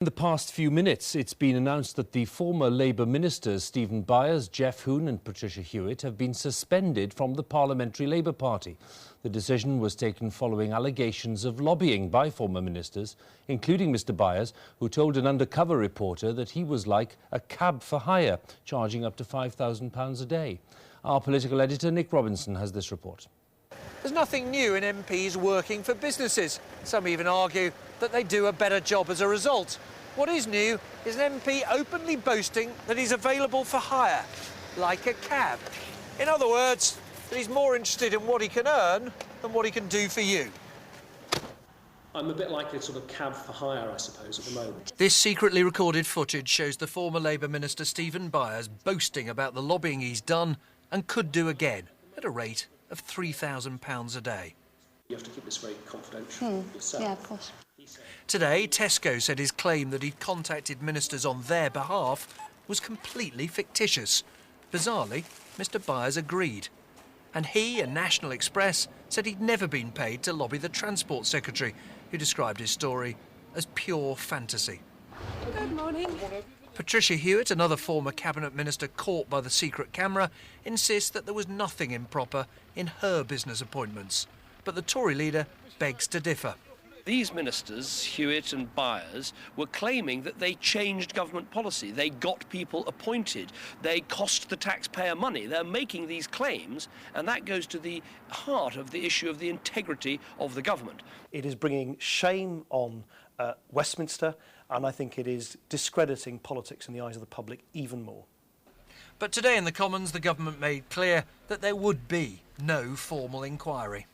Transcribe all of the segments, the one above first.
In the past few minutes, it's been announced that the former Labour ministers Stephen Byers, Geoff Hoon and Patricia Hewitt have been suspended from the Parliamentary Labour Party. The decision was taken following allegations of lobbying by former ministers, including Mr Byers, who told an undercover reporter that he was like a cab for hire, charging up to £5,000 a day. Our political editor Nick Robinson has this report. There's nothing new in MPs working for businesses. Some even argue that they do a better job as a result. What is new is an MP openly boasting that he's available for hire, like a cab. In other words, that he's more interested in what he can earn than what he can do for you. I'm a bit like a sort of cab for hire, I suppose, at the moment. This secretly recorded footage shows the former Labour minister Stephen Byers boasting about the lobbying he's done and could do again at a rate of £3,000 a day. You have to keep this very confidential yourself. Yeah, of course. Today, Tesco said his claim that he'd contacted ministers on their behalf was completely fictitious. Bizarrely, Mr Byers agreed. And he and National Express said he'd never been paid to lobby the Transport Secretary, who described his story as pure fantasy. Good morning. Patricia Hewitt, another former Cabinet Minister caught by the secret camera, insists that there was nothing improper in her business appointments. But the Tory leader begs to differ. These ministers, Hewitt and Byers, were claiming that they changed government policy. They got people appointed. They cost the taxpayer money. They're making these claims, and that goes to the heart of the issue of the integrity of the government. It is bringing shame on Westminster, and I think it is discrediting politics in the eyes of the public even more. But today in the Commons, the government made clear that there would be no formal inquiry.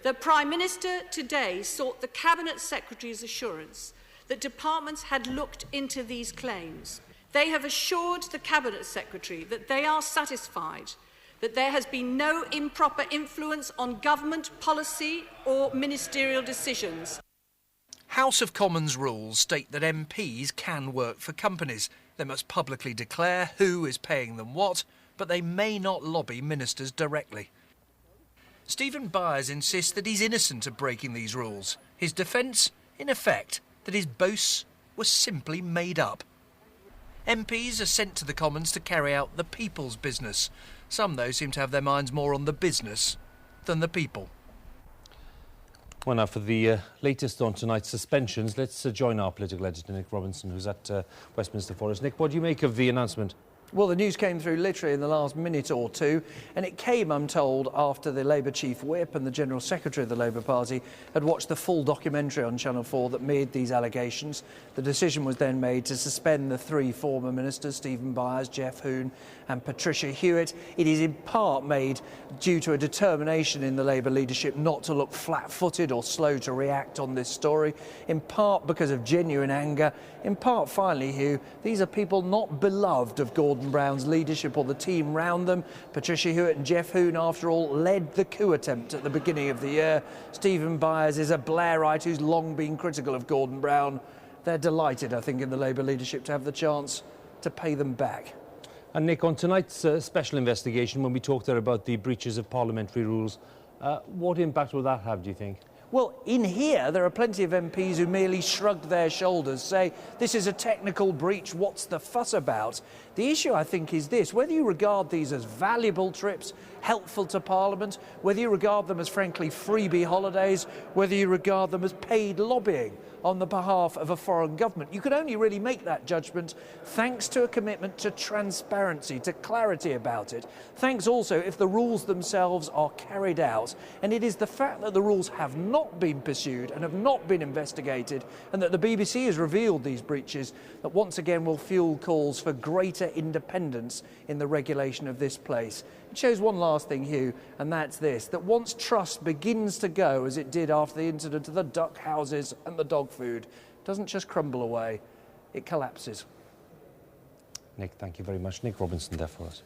The Prime Minister today sought the Cabinet Secretary's assurance that departments had looked into these claims. They have assured the Cabinet Secretary that they are satisfied that there has been no improper influence on government policy or ministerial decisions. House of Commons rules state that MPs can work for companies. They must publicly declare who is paying them what, but they may not lobby ministers directly. Stephen Byers insists that he's innocent of breaking these rules. His defence, in effect, that his boasts were simply made up. MPs are sent to the Commons to carry out the people's business. Some, though, seem to have their minds more on the business than the people. Well, now for the latest on tonight's suspensions, let's join our political editor Nick Robinson, who's at Westminster for us. Nick, what do you make of the announcement? Well, the news came through literally in the last minute or two, and it came, I'm told, after the Labour Chief Whip and the General Secretary of the Labour Party had watched the full documentary on Channel 4 that made these allegations. The decision was then made to suspend the three former ministers, Stephen Byers, Geoff Hoon and Patricia Hewitt. It is in part made due to a determination in the Labour leadership not to look flat-footed or slow to react on this story, in part because of genuine anger, in part, finally, Hugh, these are people not beloved of Gordon Brown's leadership or the team round them. Patricia Hewitt and Geoff Hoon, after all, led the coup attempt at the beginning of the year. Stephen Byers is a Blairite who's long been critical of Gordon Brown. They're delighted, I think, in the Labour leadership to have the chance to pay them back. And Nick, on tonight's special investigation, when we talked there about the breaches of parliamentary rules, what impact will that have, do you think? Well, in here, there are plenty of MPs who merely shrugged their shoulders, say, this is a technical breach, what's the fuss about? The issue, I think, is this. Whether you regard these as valuable trips, helpful to Parliament, whether you regard them as, frankly, freebie holidays, whether you regard them as paid lobbying on the behalf of a foreign government, you can only really make that judgment thanks to a commitment to transparency, to clarity about it. Thanks also if the rules themselves are carried out. And it is the fact that the rules have not been pursued and have not been investigated, and that the BBC has revealed these breaches, that once again will fuel calls for greater independence in the regulation of this place. It shows one last thing, Hugh, and that's this, that once trust begins to go, as it did after the incident of the duck houses and the dog food, it doesn't just crumble away, it collapses. Nick, thank you very much. Nick Robinson there for us.